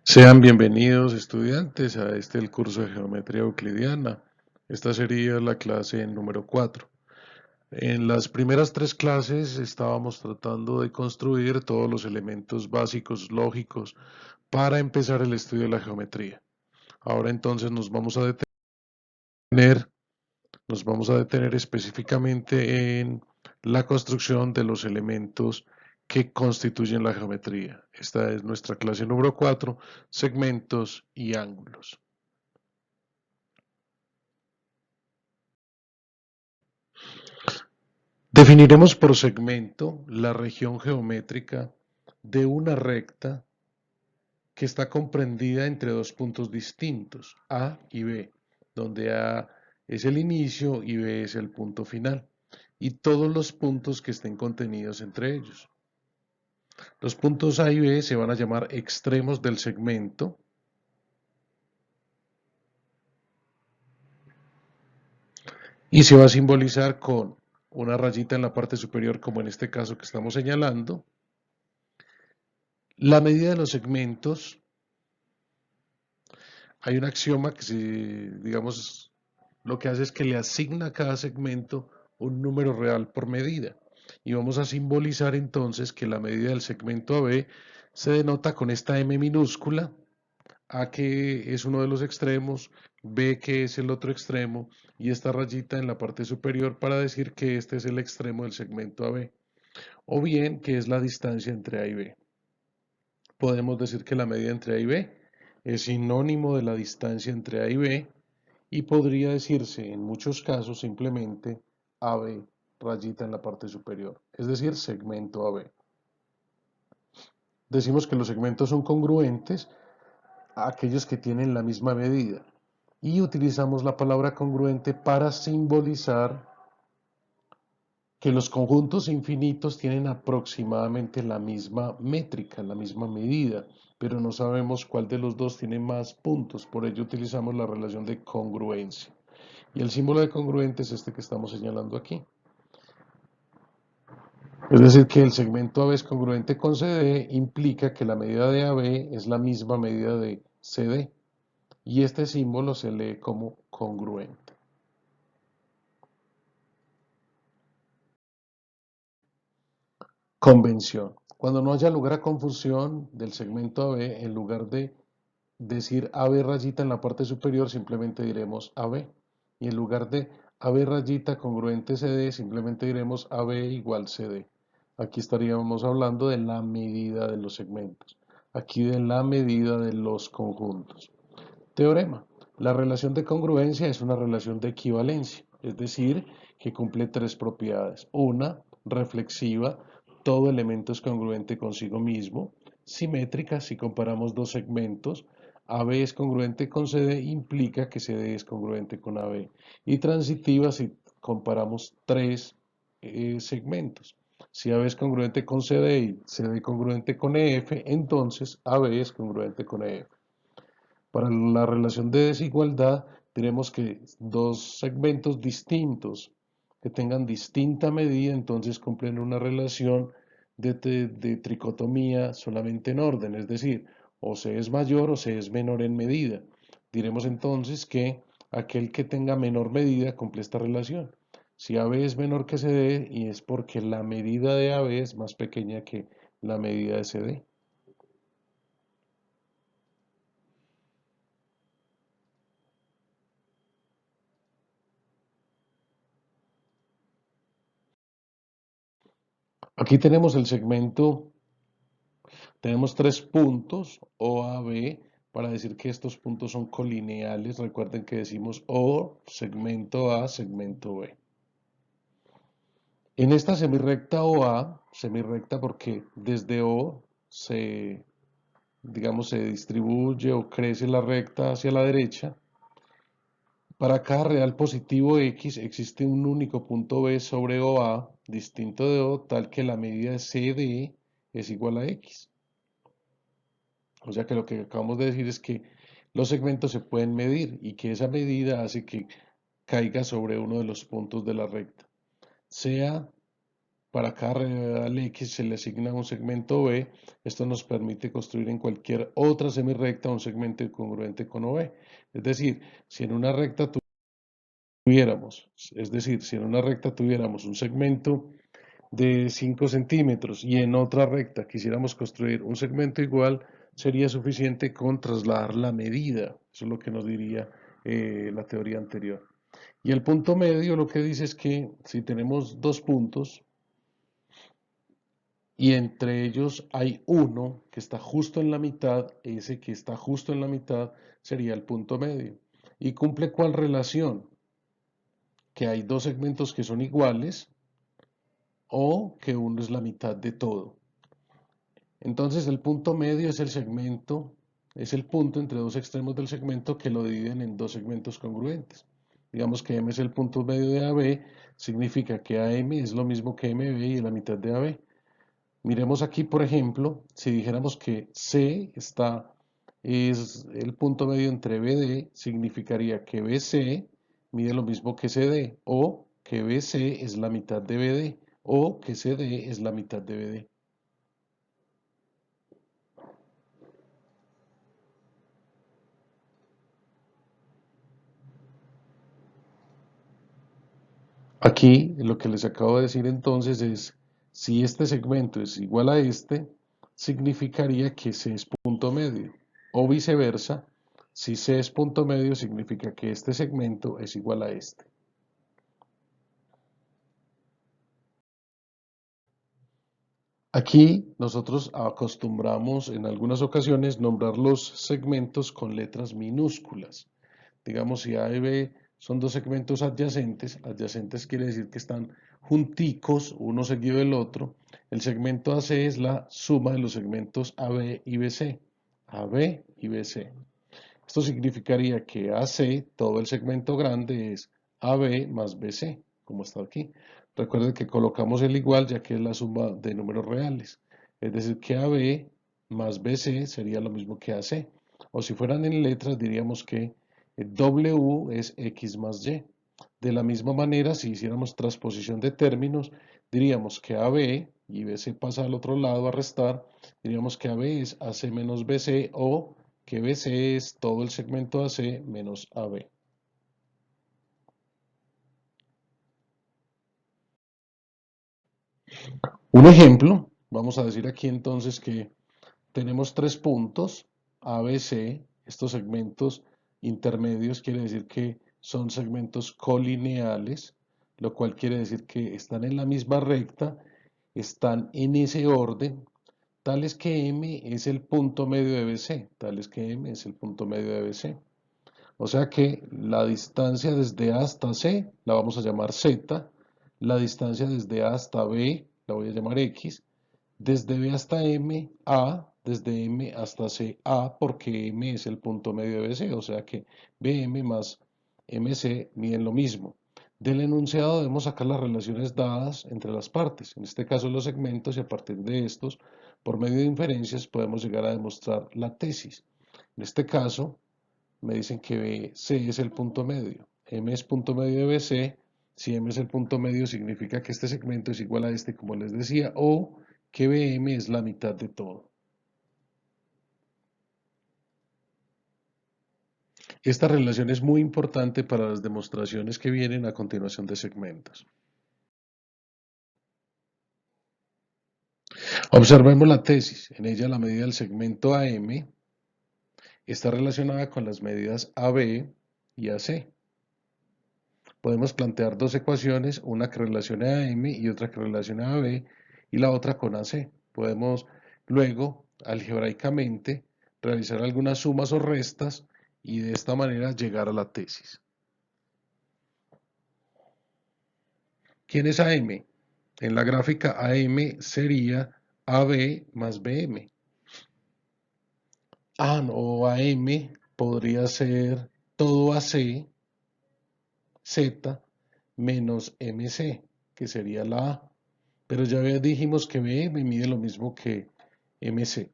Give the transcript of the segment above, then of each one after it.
Sean bienvenidos estudiantes a el curso de Geometría Euclidiana. Esta sería la clase número 4. En las primeras tres clases estábamos tratando de construir todos los elementos básicos lógicos para empezar el estudio de la geometría. Ahora entonces detener, nos vamos a detener específicamente en la construcción de los elementos que constituyen la geometría. Esta es nuestra clase número 4, segmentos y ángulos. Definiremos por segmento la región geométrica de una recta que está comprendida entre dos puntos distintos, A y B, donde A es el inicio y B es el punto final, y todos los puntos que estén contenidos entre ellos. Los puntos A y B se van a llamar extremos del segmento y se va a simbolizar con una rayita en la parte superior, como en este caso que estamos señalando. La medida de los segmentos, hay un axioma que digamos, lo que hace es que le asigna a cada segmento un número real por medida. Y vamos a simbolizar entonces que la medida del segmento AB se denota con esta M minúscula, A que es uno de los extremos, B que es el otro extremo, y esta rayita en la parte superior para decir que este es el extremo del segmento AB, o bien que es la distancia entre A y B. Podemos decir que la medida entre A y B es sinónimo de la distancia entre A y B, y podría decirse en muchos casos simplemente AB rayita en la parte superior, es decir, segmento AB. Decimos que los segmentos son congruentes a aquellos que tienen la misma medida y utilizamos la palabra congruente para simbolizar que los conjuntos infinitos tienen aproximadamente la misma métrica, la misma medida, pero no sabemos cuál de los dos tiene más puntos, por ello utilizamos la relación de congruencia. Y el símbolo de congruente es este que estamos señalando aquí. Es decir, que el segmento AB es congruente con CD implica que la medida de AB es la misma medida de CD, y este símbolo se lee como congruente. Convención. Cuando no haya lugar a confusión del segmento AB, en lugar de decir AB rayita en la parte superior, simplemente diremos AB. Y en lugar de AB rayita congruente CD, simplemente diremos AB igual CD. Aquí estaríamos hablando de la medida de los segmentos. Aquí de la medida de los conjuntos. Teorema. La relación de congruencia es una relación de equivalencia, es decir, que cumple tres propiedades. Una, reflexiva, todo elemento es congruente consigo mismo. Simétrica, si comparamos dos segmentos, AB es congruente con CD, implica que CD es congruente con AB. Y transitiva, si comparamos tres segmentos. Si AB es congruente con CD y CD congruente con EF, entonces AB es congruente con EF. Para la relación de desigualdad, tenemos que dos segmentos distintos que tengan distinta medida, entonces cumplen una relación de tricotomía solamente en orden, es decir, o C es mayor o C es menor en medida. Diremos entonces que aquel que tenga menor medida cumple esta relación. Si AB es menor que CD, y es porque la medida de AB es más pequeña que la medida de CD. Aquí tenemos el segmento. Tenemos tres puntos, O, A, B, para decir que estos puntos son colineales. Recuerden que decimos O, segmento A, segmento B. En esta semirrecta OA, semirrecta porque desde O se, digamos, se distribuye o crece la recta hacia la derecha. Para cada real positivo X existe un único punto B sobre OA distinto de O, tal que la medida de CD es igual a X. O sea que lo que acabamos de decir es que los segmentos se pueden medir y que esa medida hace que caiga sobre uno de los puntos de la recta, sea para cada real X se le asigna un segmento B. Esto nos permite construir en cualquier otra semirrecta un segmento congruente con OB. Es decir, si en una recta si en una recta tuviéramos un segmento de 5 centímetros y en otra recta quisiéramos construir un segmento igual, sería suficiente con trasladar la medida. Eso es lo que nos diría la teoría anterior. Y el punto medio lo que dice es que si tenemos dos puntos y entre ellos hay uno que está justo en la mitad, ese que está justo en la mitad sería el punto medio. ¿Y cumple cuál relación? Que hay dos segmentos que son iguales o que uno es la mitad de todo. Entonces el punto medio es el segmento, es el punto entre dos extremos del segmento que lo dividen en dos segmentos congruentes. Digamos que M es el punto medio de AB, significa que AM es lo mismo que MB y la mitad de AB. Miremos aquí, por ejemplo, si dijéramos que es el punto medio entre BD, significaría que BC mide lo mismo que CD, o que BC es la mitad de BD, o que CD es la mitad de BD. Aquí lo que les acabo de decir entonces es, si este segmento es igual a este, significaría que C es punto medio. O viceversa, si C es punto medio, significa que este segmento es igual a este. Aquí nosotros acostumbramos en algunas ocasiones nombrar los segmentos con letras minúsculas. Digamos, si A y B son dos segmentos adyacentes, adyacentes quiere decir que están junticos, uno seguido del otro. El segmento AC es la suma de los segmentos AB y BC. AB y BC. Esto significaría que AC, todo el segmento grande, es AB más BC, como está aquí. Recuerden que colocamos el igual ya que es la suma de números reales. Es decir, que AB más BC sería lo mismo que AC. O si fueran en letras, diríamos que W es X más Y. De la misma manera, si hiciéramos transposición de términos, diríamos que AB y BC pasa al otro lado a restar, diríamos que AB es AC menos BC o que BC es todo el segmento AC menos AB. Un ejemplo, vamos a decir aquí entonces que tenemos tres puntos ABC, estos segmentos intermedios quiere decir que son segmentos colineales, lo cual quiere decir que están en la misma recta, están en ese orden, tales que M es el punto medio de BC, tales que M es el punto medio de BC. O sea que la distancia desde A hasta C la vamos a llamar Z, la distancia desde A hasta B la voy a llamar X, desde B hasta M, A, desde M hasta C, A, porque M es el punto medio de BC, o sea que BM más MC miden lo mismo. Del enunciado debemos sacar las relaciones dadas entre las partes, en este caso los segmentos, y a partir de estos, por medio de inferencias, podemos llegar a demostrar la tesis. En este caso, me dicen que BC es el punto medio, M es punto medio de BC, si M es el punto medio significa que este segmento es igual a este, como les decía, o que BM es la mitad de todo. Esta relación es muy importante para las demostraciones que vienen a continuación de segmentos. Observemos la tesis. En ella la medida del segmento AM está relacionada con las medidas AB y AC. Podemos plantear dos ecuaciones, una que relacione a M y otra que relacione a B y la otra con AC. Podemos luego, algebraicamente, realizar algunas sumas o restas y de esta manera llegar a la tesis. ¿Quién es AM? En la gráfica AM sería AB más BM. No, AM podría ser todo AC, Z, menos MC, que sería la A. Pero ya dijimos que BM mide lo mismo que MC.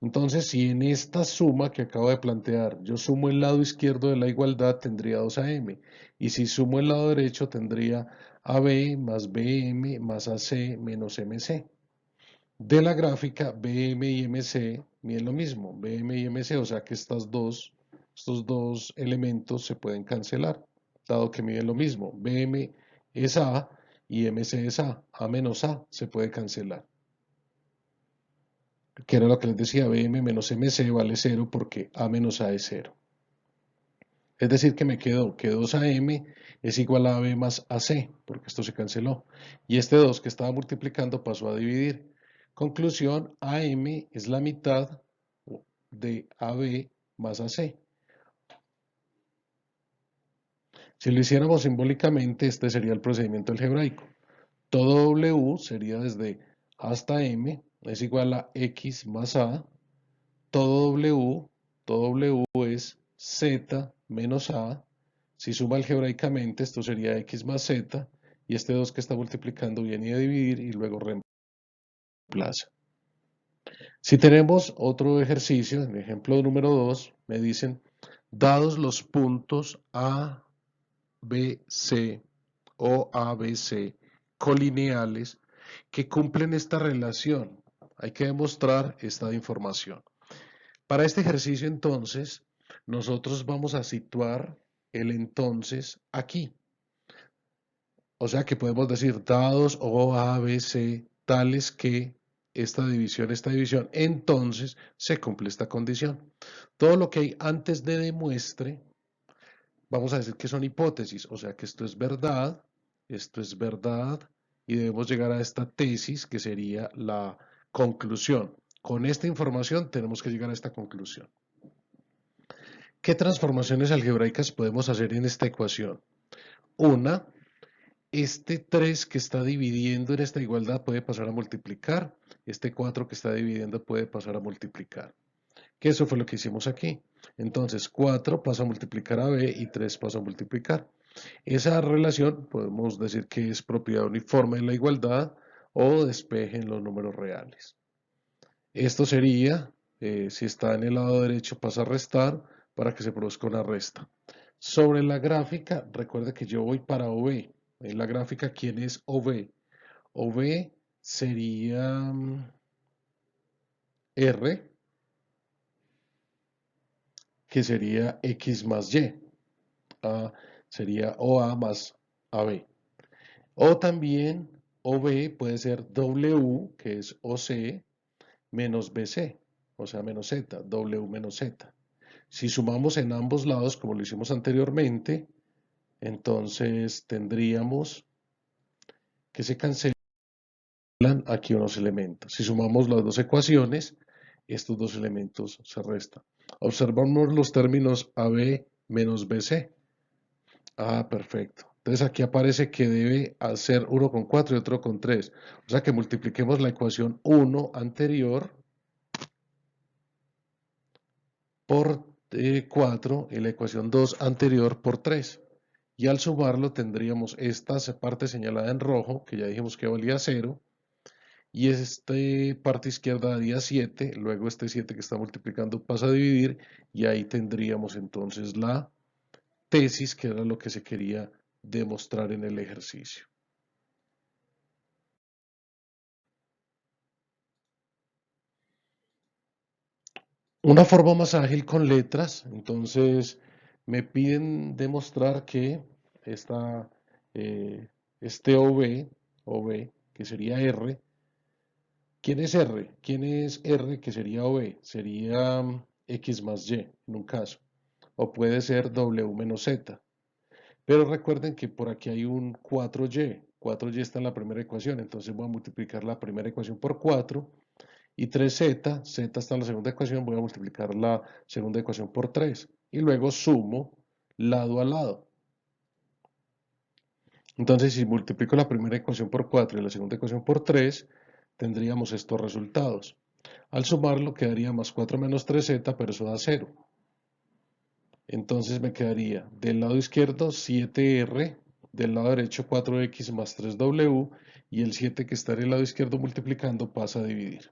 Entonces, si en esta suma que acabo de plantear, yo sumo el lado izquierdo de la igualdad, tendría 2AM. Y si sumo el lado derecho, tendría AB más BM más AC menos MC. De la gráfica, BM y MC miden lo mismo, BM y MC, o sea que estos dos elementos se pueden cancelar, dado que miden lo mismo. BM es A y MC es A menos A se puede cancelar. Que era lo que les decía, BM menos MC vale 0 porque A menos A es 0. Es decir, que me quedó que 2AM es igual a AB más AC, porque esto se canceló. Y este 2 que estaba multiplicando pasó a dividir. Conclusión, AM es la mitad de AB más AC. Si lo hiciéramos simbólicamente, este sería el procedimiento algebraico. Todo W sería desde A hasta M es igual a X más A. Todo W es Z menos A. Si suma algebraicamente, esto sería X más Z. Y este 2 que está multiplicando viene a dividir y luego reemplaza. Si tenemos otro ejercicio, en el ejemplo número 2, me dicen, dados los puntos A, B, C o A, B, C colineales que cumplen esta relación, hay que demostrar esta información. Para este ejercicio entonces, nosotros vamos a situar el entonces aquí. O sea que podemos decir dados O, A, B, C, tales que esta división, entonces se cumple esta condición. Todo lo que hay antes de demuestre, vamos a decir que son hipótesis, o sea que esto es verdad, y debemos llegar a esta tesis que sería la conclusión. Con esta información tenemos que llegar a esta conclusión. ¿Qué transformaciones algebraicas podemos hacer en esta ecuación? Una, este 3 que está dividiendo en esta igualdad puede pasar a multiplicar, este 4 que está dividiendo puede pasar a multiplicar. Que eso fue lo que hicimos aquí. Entonces 4 pasa a multiplicar a B y 3 pasa a multiplicar. Esa relación podemos decir que es propiedad uniforme de la igualdad o despeje en los números reales. Esto sería, si está en el lado derecho pasa a restar para que se produzca una resta. Sobre la gráfica, recuerda que yo voy para OB. En la gráfica, ¿quién es OB? OB sería R, que sería X más Y. A sería OA más AB. O también OB puede ser W, que es OC, menos BC, o sea, menos Z, W menos Z. Si sumamos en ambos lados, como lo hicimos anteriormente, entonces tendríamos que se cancelan aquí unos elementos. Si sumamos las dos ecuaciones, estos dos elementos se restan. Observamos los términos AB menos BC. Ah, perfecto. Entonces aquí aparece que debe hacer uno con 4 y otro con 3. O sea que multipliquemos la ecuación 1 anterior por 4 y la ecuación 2 anterior por 3. Y al sumarlo tendríamos esta parte señalada en rojo, que ya dijimos que valía 0, y esta parte izquierda daría 7, luego este 7 que está multiplicando pasa a dividir, y ahí tendríamos entonces la tesis, que era lo que se quería demostrar en el ejercicio. Una forma más ágil con letras, entonces me piden demostrar que esta, este OB, que sería R, ¿quién es R? ¿Quién es R que sería OB? Sería X más Y en un caso, o puede ser W menos Z. Pero recuerden que por aquí hay un 4Y, 4Y está en la primera ecuación, entonces voy a multiplicar la primera ecuación por 4 y 3Z, Z está en la segunda ecuación, voy a multiplicar la segunda ecuación por 3 y luego sumo lado a lado. Entonces, si multiplico la primera ecuación por 4 y la segunda ecuación por 3, tendríamos estos resultados. Al sumarlo quedaría más 4 menos 3Z, pero eso da 0. Entonces me quedaría del lado izquierdo 7R, del lado derecho 4X más 3W y el 7 que está en el lado izquierdo multiplicando pasa a dividir.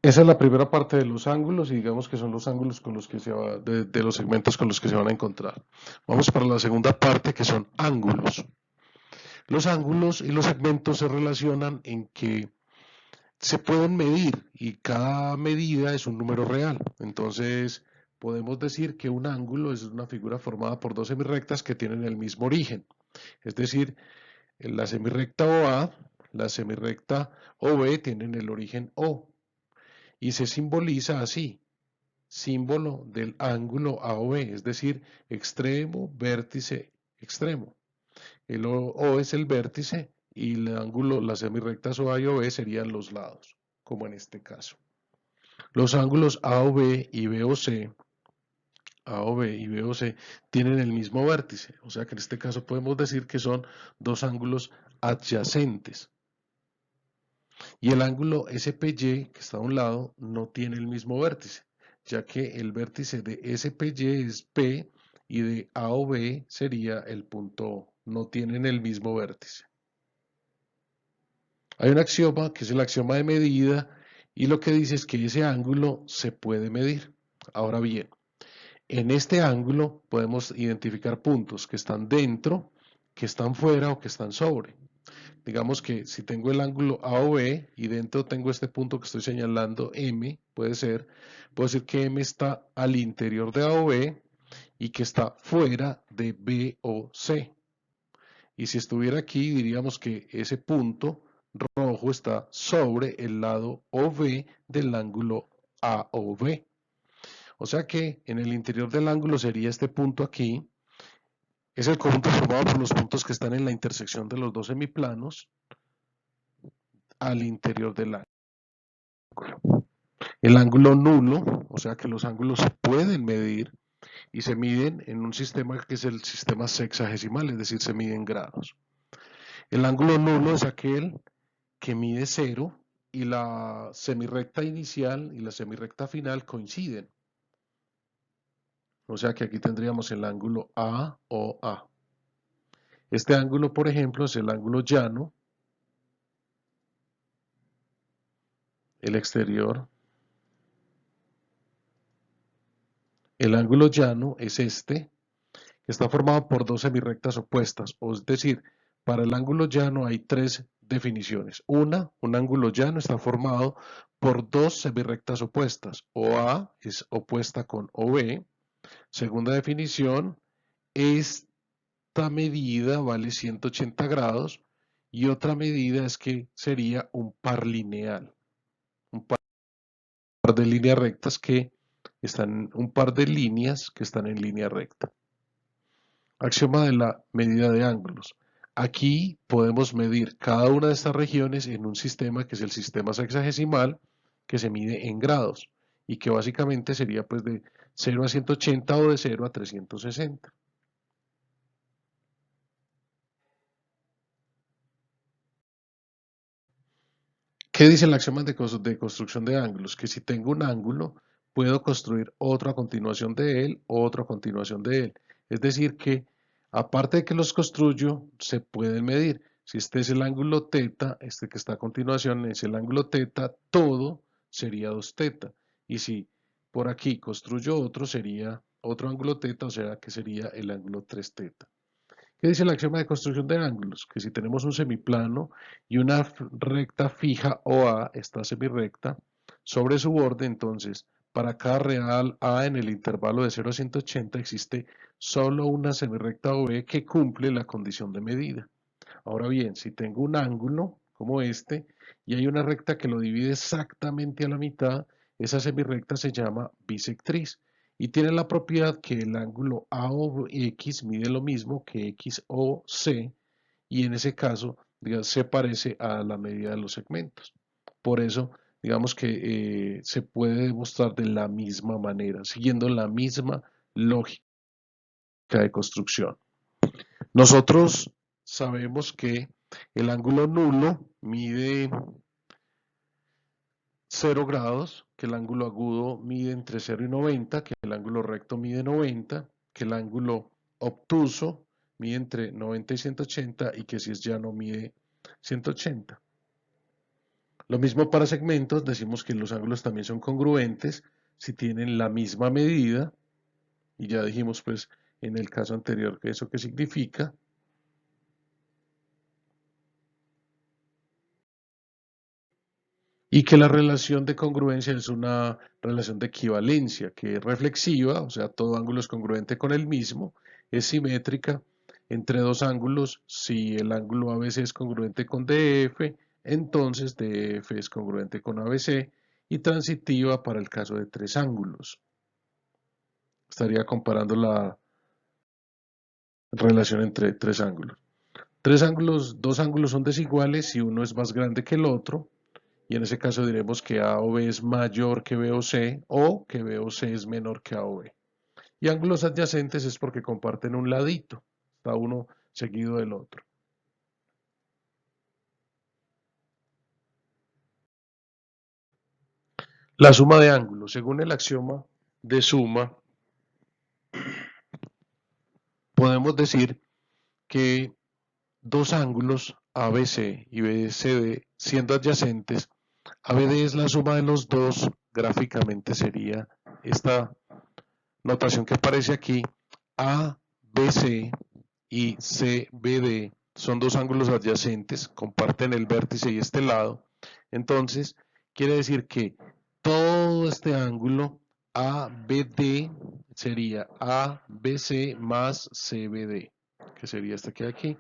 Esa es la primera parte de los ángulos y digamos que son los ángulos con los que se va, de los segmentos con los que se van a encontrar. Vamos para la segunda parte que son ángulos. Los ángulos y los segmentos se relacionan en que se pueden medir y cada medida es un número real. Entonces, podemos decir que un ángulo es una figura formada por dos semirrectas que tienen el mismo origen. Es decir, la semirrecta OA, la semirrecta OB tienen el origen O y se simboliza así, símbolo del ángulo AOB, es decir, extremo, vértice, extremo. El O es el vértice y el ángulo, las semirrectas OA y OB serían los lados, como en este caso. Los ángulos AOB y BOC, AOB y BOC tienen el mismo vértice, o sea que en este caso podemos decir que son dos ángulos adyacentes. Y el ángulo SPY, que está a un lado, no tiene el mismo vértice, ya que el vértice de SPY es P y de AOB sería el punto O. No tienen el mismo vértice. Hay un axioma que es el axioma de medida y lo que dice es que ese ángulo se puede medir. Ahora bien, en este ángulo podemos identificar puntos que están dentro, que están fuera o que están sobre. Digamos que si tengo el ángulo AOB y dentro tengo este punto que estoy señalando M, puedo decir que M está al interior de AOB y que está fuera de BOC. Y si estuviera aquí, diríamos que ese punto rojo está sobre el lado OB del ángulo AOB. O sea que en el interior del ángulo sería este punto aquí. Es el conjunto formado por los puntos que están en la intersección de los dos semiplanos al interior del ángulo. El ángulo nulo, o sea que los ángulos se pueden medir y se miden en un sistema que es el sistema sexagesimal, es decir, se miden grados. El ángulo nulo es aquel que mide 0 y la semirrecta inicial y la semirrecta final coinciden. O sea que aquí tendríamos el ángulo AOA. Este ángulo, por ejemplo, es el ángulo llano, el exterior. El ángulo llano es este, que está formado por dos semirrectas opuestas, es decir, para el ángulo llano hay tres definiciones. Un ángulo llano está formado por dos semirrectas opuestas. OA es opuesta con OB. Segunda definición, esta medida vale 180 grados y otra medida es que sería un par lineal, un par de líneas rectas que están, un par de líneas que están en línea recta. Axioma de la medida de ángulos. Aquí podemos medir cada una de estas regiones en un sistema que es el sistema sexagesimal, que se mide en grados y que básicamente sería pues de 0 a 180 o de 0 a 360. ¿Qué dice el axioma de construcción de ángulos? Que si tengo un ángulo, puedo construir otro a continuación de él, otro a continuación de él. Es decir, que aparte de que los construyo, se pueden medir. Si este es el ángulo teta, este que está a continuación es el ángulo teta, todo sería 2 teta. Y si por aquí construyo otro, sería otro ángulo teta, o sea que sería el ángulo 3 teta. ¿Qué dice el axioma de construcción de ángulos? Que si tenemos un semiplano y una recta fija OA, esta semirrecta, sobre su borde, entonces, para cada real A en el intervalo de 0 a 180 existe solo una semirrecta OB que cumple la condición de medida. Ahora bien, si tengo un ángulo como este y hay una recta que lo divide exactamente a la mitad, esa semirrecta se llama bisectriz y tiene la propiedad que el ángulo AOX mide lo mismo que XOC y en ese caso digamos, se parece a la medida de los segmentos. Por eso, digamos que se puede demostrar de la misma manera, siguiendo la misma lógica de construcción. Nosotros sabemos que el ángulo nulo mide 0 grados, que el ángulo agudo mide entre 0 y 90, que el ángulo recto mide 90, que el ángulo obtuso mide entre 90 y 180 y que si es llano mide 180. Lo mismo para segmentos, decimos que los ángulos también son congruentes si tienen la misma medida, y ya dijimos pues en el caso anterior que eso qué significa. Y que la relación de congruencia es una relación de equivalencia, que es reflexiva, o sea, todo ángulo es congruente con el mismo, es simétrica entre dos ángulos. Si el ángulo ABC es congruente con DF, entonces DF es congruente con ABC, y transitiva para el caso de tres ángulos. Estaría comparando la relación entre tres ángulos. Dos ángulos son desiguales si uno es más grande que el otro, y en ese caso diremos que A o B es mayor que B o C, o que B o C es menor que A o B. Y ángulos adyacentes es porque comparten un ladito, está uno seguido del otro. La suma de ángulos, según el axioma de suma, podemos decir que dos ángulos ABC y BCD siendo adyacentes, ABD es la suma de los dos, gráficamente sería esta notación que aparece aquí, ABC y CBD son dos ángulos adyacentes, comparten el vértice y este lado. Entonces, quiere decir que todo este ángulo ABD sería ABC más CBD, que sería este que hay aquí.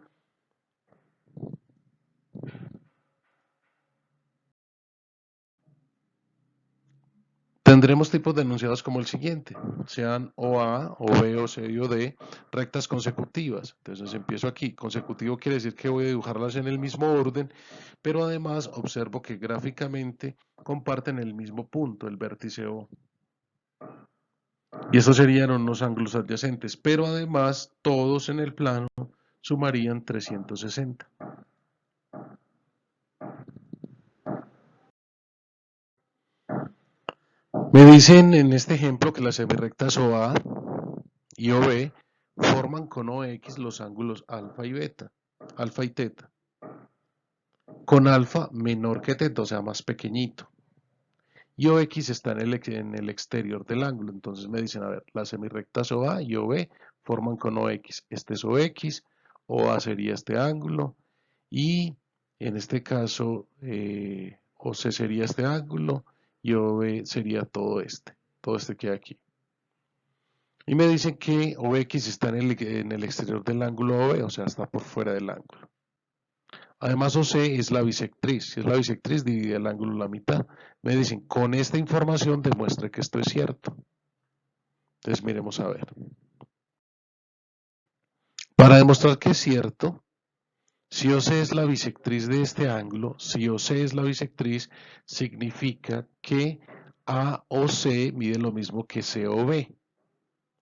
Tendremos tipos de enunciados como el siguiente, sean OA, OB, OC y OD, rectas consecutivas. Entonces empiezo aquí. Consecutivo quiere decir que voy a dibujarlas en el mismo orden, pero además observo que gráficamente comparten el mismo punto, el vértice O. Y estos serían unos ángulos adyacentes, pero además todos en el plano sumarían 360. Me dicen en este ejemplo que las semirrectas OA y OB forman con OX los ángulos alfa y beta, alfa y teta, con alfa menor que teta, o sea, más pequeñito. Y OX está en el exterior del ángulo, entonces me dicen, a ver, las semirrectas OA y OB forman con OX. Este es OX, OA sería este ángulo, y en este caso OC sería este ángulo, y OB sería todo este que hay aquí. Y me dicen que OX está en el exterior del ángulo OB, o sea, está por fuera del ángulo. Además, OC es la bisectriz. Si es la bisectriz, divide el ángulo a la mitad. Me dicen, con esta información demuestre que esto es cierto. Entonces, miremos a ver. Para demostrar que es cierto, si OC es la bisectriz de este ángulo, si OC es la bisectriz, significa que AOC mide lo mismo que COB.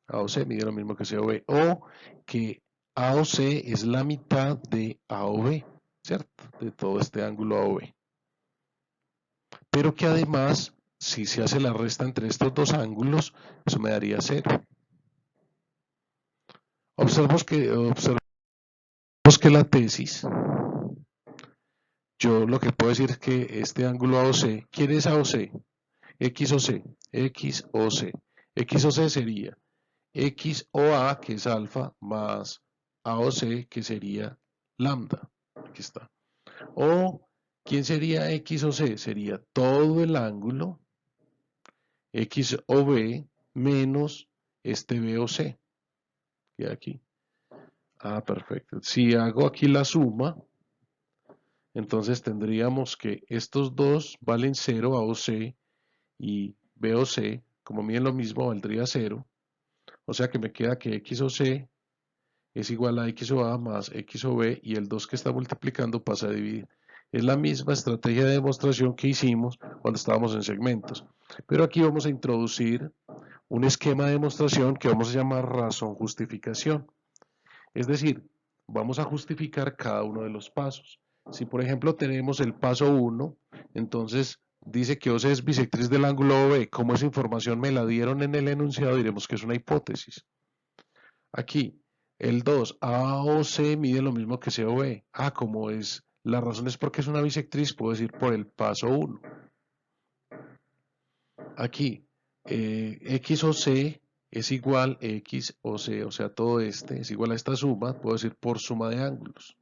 AOC mide lo mismo que COB. O que AOC es la mitad de AOB, ¿cierto? De todo este ángulo AOB. Pero que además, si se hace la resta entre estos dos ángulos, eso me daría 0. Observemos que la tesis, yo lo que puedo decir es que este ángulo AOC, ¿quién es AOC? XOC, XOC. XOC sería XOA, que es alfa, más AOC, que sería lambda. Aquí está. O, ¿quién sería XOC? Sería todo el ángulo XOB menos este BOC, que aquí. Ah, perfecto. Si hago aquí la suma, entonces tendríamos que estos dos valen 0, AOC y BOC, como miden lo mismo, valdría 0. O sea que me queda que XOC es igual a XOA más XOB, y el 2 que está multiplicando pasa a dividir. Es la misma estrategia de demostración que hicimos cuando estábamos en segmentos. Pero aquí vamos a introducir un esquema de demostración que vamos a llamar razón justificación. Es decir, vamos a justificar cada uno de los pasos. Si por ejemplo tenemos el paso 1, entonces dice que OC es bisectriz del ángulo OB. Como esa información me la dieron en el enunciado, diremos que es una hipótesis. Aquí, el 2, AOC mide lo mismo que COB. Como es La razón es porque es una bisectriz, puedo decir por el paso 1. Aquí, X o C es igual a X o C, o sea, todo este es igual a esta suma, puedo decir por suma de ángulos.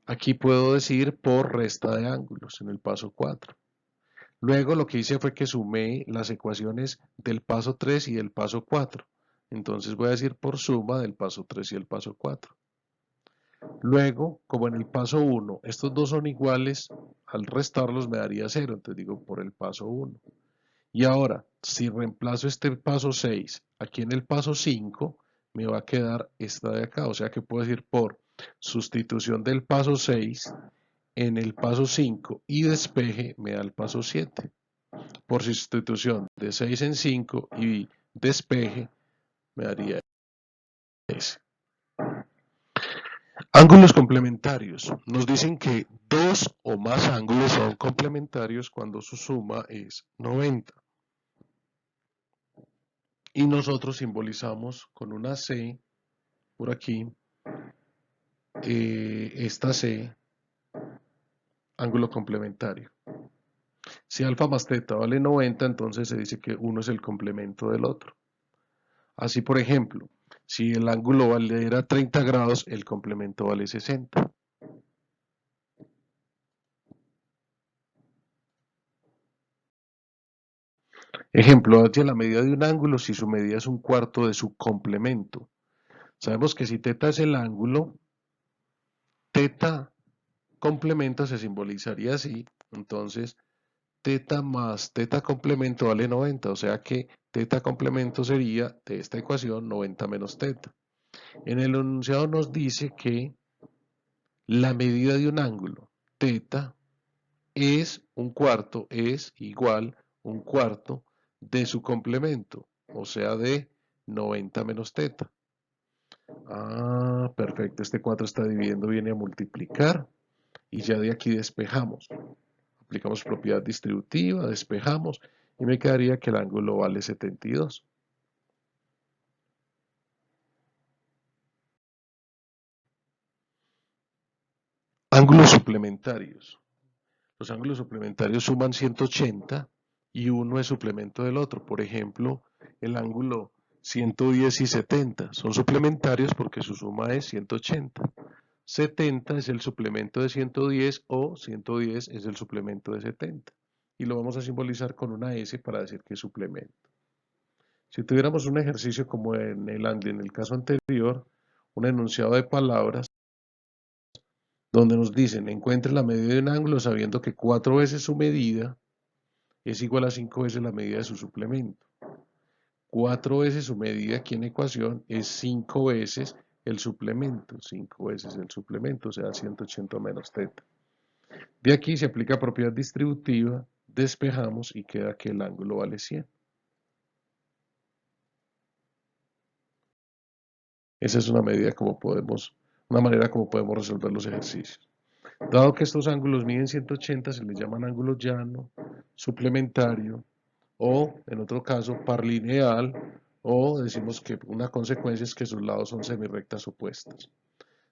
Aquí puedo decir por resta de ángulos en el paso 4. Luego lo que hice fue que sumé las ecuaciones del paso 3 y del paso 4. Entonces voy a decir por suma del paso 3 y el paso 4. Luego, como en el paso 1, estos dos son iguales, al restarlos me daría 0, entonces digo por el paso 1. Y ahora, si reemplazo este paso 6 aquí en el paso 5, me va a quedar esta de acá, o sea que puedo decir por sustitución del paso 6 en el paso 5 y despeje me da el paso 7. Por sustitución de 6 en 5 y despeje me daría ese. Ángulos complementarios. Nos dicen que dos o más ángulos son complementarios cuando su suma es 90. Y nosotros simbolizamos con una C por aquí, esta C, ángulo complementario. Si alfa más teta vale 90, entonces se dice que uno es el complemento del otro. Así, por ejemplo, si el ángulo valiera 30 grados, el complemento vale 60. Ejemplo, hacia la medida de un ángulo si su medida es un cuarto de su complemento. Sabemos que si teta es el ángulo, teta complemento se simbolizaría así. Entonces, teta más teta complemento vale 90, o sea que teta complemento sería de esta ecuación 90 menos teta. En el enunciado nos dice que la medida de un ángulo, teta, es un cuarto, es igual un cuarto de su complemento, o sea de 90 menos teta. Ah, perfecto, este 4 está dividiendo, viene a multiplicar y ya de aquí despejamos. Aplicamos propiedad distributiva, despejamos y me quedaría que el ángulo vale 72. Ángulos suplementarios. Los ángulos suplementarios suman 180 y uno es suplemento del otro. Por ejemplo, el ángulo 110 y 70 son suplementarios porque su suma es 180. 70 es el suplemento de 110 o 110 es el suplemento de 70. Y lo vamos a simbolizar con una S para decir que es suplemento. Si tuviéramos un ejercicio como en el caso anterior, un enunciado de palabras, donde nos dicen encuentre la medida de un ángulo sabiendo que 4 veces su medida es igual a 5 veces la medida de su suplemento. 4 veces su medida aquí en ecuación es 5 veces el suplemento, 5 veces el suplemento, o sea 180 menos teta. De aquí se aplica propiedad distributiva, despejamos y queda que el ángulo vale 100. Esa es una medida como podemos, una manera como podemos resolver los ejercicios. Dado que estos ángulos miden 180, se les llaman ángulo llano, suplementario o, en otro caso, par lineal, o decimos que una consecuencia es que sus lados son semirrectas opuestas.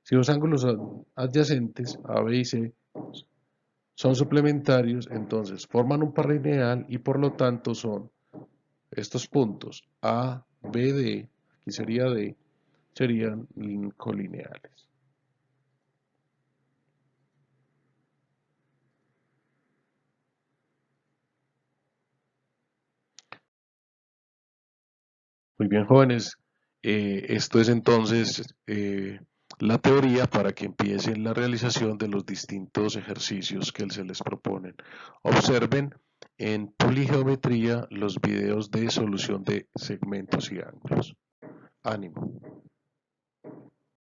Si los ángulos adyacentes, A, B y C, son suplementarios, entonces forman un par lineal y por lo tanto son estos puntos A, B, D, aquí sería D, serían colineales. Muy bien, jóvenes. Esto es entonces la teoría para que empiecen la realización de los distintos ejercicios que se les proponen. Observen en Poligeometría los videos de solución de segmentos y ángulos. Ánimo.